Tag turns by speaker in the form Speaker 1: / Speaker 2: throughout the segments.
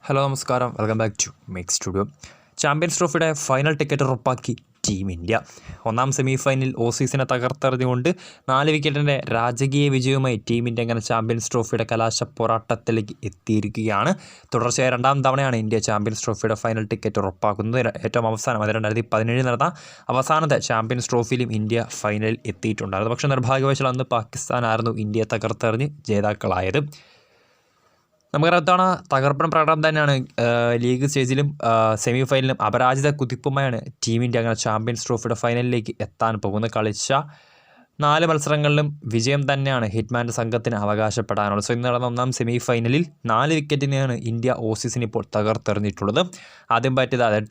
Speaker 1: Hello നമസ്കാരം, welcome back to make studio. Champions ട്രോഫിയുടെ final ticket ഉറപ്പാക്കി ടീം ഇന്ത്യ. ഒന്നാം സെമി ഫൈനലിൽ ഓസീസിനെ തകർത്തെറിഞ്ഞുകൊണ്ട് 4 വിക്കറ്റിൻ്റെ രാജകീയ വിജയവുമായി ടീം ഇന്ത്യ അങ്ങനെ ചാമ്പ്യൻസ് ട്രോഫിയുടെ കലാശ പോരാട്ടത്തിലേക്ക് എത്തിയിരിക്കുകയാണ്. തുടർച്ചയായ 2ാം തവണയാണ് ഇന്ത്യ ചാമ്പ്യൻസ് ട്രോഫിയുടെ ഫൈനൽ ടിക്കറ്റ് ഉറപ്പാക്കുന്നത്. ഏറ്റവും അവസാനം 2017 നടന്ന അവസാനത്തെ ചാമ്പ്യൻസ് ട്രോഫിയിലും ഇന്ത്യ ഫൈനലിൽ എത്തിയിട്ടുണ്ടായിരുന്നു. പക്ഷേ നിർഭാഗ്യവശാൽ അന്ന് പാകിസ്ഥാനായിരുന്നു ഇന്ത്യയെ തകർത്തെറിഞ്ഞ് ജേതാക്കളായത്. നമുക്കറിയാവുന്ന തകർപ്പൻ പ്രകടനം തന്നെയാണ് ലീഗ് സ്റ്റേജിലും സെമി ഫൈനലിലും അപരാജിത കുതിപ്പുമായാണ് ടീം ഇന്ത്യ അങ്ങനെ ചാമ്പ്യൻസ് ട്രോഫിയുടെ ഫൈനലിലേക്ക് എത്താൻ പോകുന്നത്. കളിച്ച 4 മത്സരങ്ങളിലും വിജയം തന്നെയാണ് ഹിറ്റ്മാൻ്റെ സംഘത്തിന് അവകാശപ്പെടാനുള്ളത്. സോ ഇന്ന് നടന്ന 1ാം സെമി ഫൈനലിൽ 4 വിക്കറ്റിനെയാണ് ഇന്ത്യ ഓസീസിന് ഇപ്പോൾ തകർത്തെറിഞ്ഞിട്ടുള്ളത്. ആദ്യം ബാറ്റ് ചെയ്ത അതായത്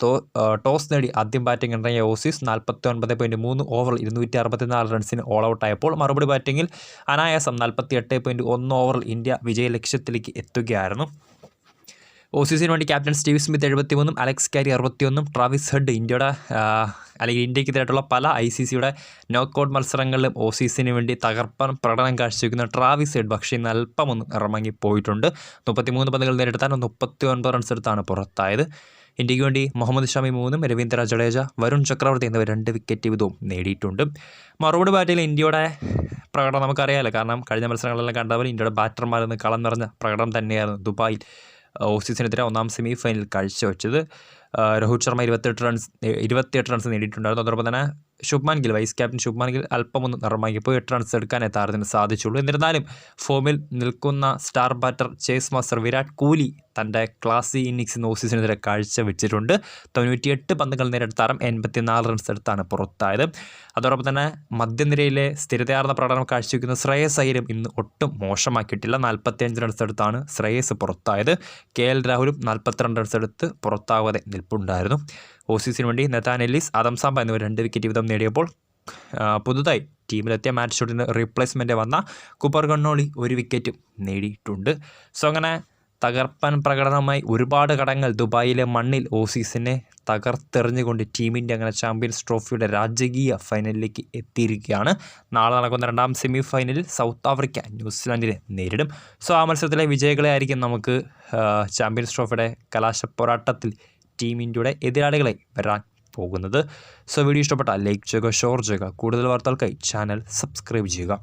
Speaker 1: ടോസ് നേടി ആദ്യം ബാറ്റിംഗ് ഇറങ്ങിയ ഓസീസ് 49.3 ഓവറിൽ 264 റൺസിന് ഓൾ ഔട്ടായപ്പോൾ മറുപടി ബാറ്റിങ്ങിൽ അനായാസം 48.1 ഓവറിൽ ഇന്ത്യ വിജയ ലക്ഷ്യത്തിലേക്ക് എത്തുകയായിരുന്നു. ഓസീസിന് വേണ്ടി captain Steve Smith 73, Alex Carey 61, Travis Head ഇന്ത്യക്കെതിരായിട്ടുള്ള പല ICCയുടെ നോക്കൗട്ട് മത്സരങ്ങളിലും ഓസീസിന് വേണ്ടി തകർപ്പൻ പ്രകടനം കാഴ്ചവെക്കുന്ന ട്രാവിസ് ഹെഡ് പക്ഷേ ഇന്ന് അല്പമൊന്നും ഇറങ്ങിപ്പോയിട്ടുണ്ട്. 33 പന്തുകൾ നേരിട്ടാൽ 39 റൺസ് എടുത്താണ് പുറത്തായത്. ഇന്ത്യക്ക് വേണ്ടി മുഹമ്മദ് ഷമി 3, രവീന്ദ്ര ജഡേജ, വരുൺ ചക്രവർത്തി എന്നിവർ 2 വിക്കറ്റ് വീതവും നേടിയിട്ടുണ്ട്. മറുപടി ബാറ്റിൽ ഇന്ത്യയുടെ പ്രകടനം നമുക്കറിയാമല്ലോ. കാരണം കഴിഞ്ഞ മത്സരങ്ങളെല്ലാം കണ്ടപോലെ ഇന്ത്യയുടെ ബാറ്റർമാരെന്ന് കളം നിറഞ്ഞ പ്രകടനം തന്നെയായിരുന്നു ദുബായിൽ ഓസീസിനെതിരെ 1ാം സെമി ഫൈനലിൽ കാഴ്ചവെച്ചത്. രോഹിത് ശർമ്മ 28 റൺസ് നേടിയിട്ടുണ്ടായിരുന്നു. അതോടൊപ്പം തന്നെ ശുഭ്മാൻ ഗിൽ, വൈസ് ക്യാപ്റ്റൻ ശുഭ്മാൻ ഗിൽ അല്പമൊന്നും ഇറങ്ങിയപ്പോൾ 8 റൺസ് എടുക്കാനേ താരത്തിന് സാധിച്ചുള്ളൂ. എന്നിരുന്നാലും ഫോമിൽ നിൽക്കുന്ന star batter chase master Virat Kohli തൻ്റെ ക്ലാസി ഇന്നിങ്സിൽ ഓസീസിനെതിരെ കാഴ്ചവെച്ചിട്ടുണ്ട്. 98 പന്തുകൾ നേരിട്ട താരം 84 റൺസ് എടുത്താണ് പുറത്തായത്. അതോടൊപ്പം തന്നെ മധ്യനിരയിലെ സ്ഥിരതയാർന്ന പ്രകടനം കാഴ്ചവെക്കുന്ന ശ്രേയസ് അയ്യരും ഇന്ന് ഒട്ടും മോശമാക്കിയിട്ടില്ല. 45 റൺസ് എടുത്താണ് ശ്രേയസ് പുറത്തായത്. KL രാഹുലും 42 റൺസ് എടുത്ത് പുറത്താവാതെ നിൽപ്പുണ്ടായിരുന്നു. ഓസീസിന് വേണ്ടി നെതാൻ എല്ലിസ്, ആദം സാംബ എന്നിവർ 2 വിക്കറ്റ് വീതം നേടിയപ്പോൾ പുതുതായി ടീമിലെത്തിയ മാറ്റ് ഷോട്ടിന് റീപ്ലേസ്മെൻറ്റ് വന്ന കുപ്പർ ഗണ്ണോളി 1 വിക്കറ്റും നേടിയിട്ടുണ്ട്. സോ അങ്ങനെ തകർപ്പൻ പ്രകടനമായി ഒരുപാട് ഘടകങ്ങൾ ദുബായിലെ മണ്ണിൽ ഓസീസിനെ തകർത്തെറിഞ്ഞുകൊണ്ട് ടീം ഇന്ത്യ അങ്ങനെ ചാമ്പ്യൻസ് ട്രോഫിയുടെ രാജകീയ ഫൈനലിലേക്ക് എത്തിയിരിക്കുകയാണ്. നാളെ നടക്കുന്ന 2ാം സെമി ഫൈനലിൽ സൗത്ത് ആഫ്രിക്ക ന്യൂസിലാൻഡിനെ നേരിടും. സോ ആ മത്സരത്തിലെ വിജയികളെ ആയിരിക്കും നമുക്ക് ചാമ്പ്യൻസ് ട്രോഫിയുടെ കലാശ പോരാട്ടത്തിൽ ടീം ഇന്ത്യയുടെ എതിരാളികളെ വരാൻ പോകുന്നത്. സോ വീഡിയോ ഇഷ്ടപ്പെട്ടാൽ ലൈക്ക് ചെയ്യുക, ഷെയർ ചെയ്യുക. കൂടുതൽ വാർത്തകൾക്കായി ചാനൽ സബ്സ്ക്രൈബ് ചെയ്യുക.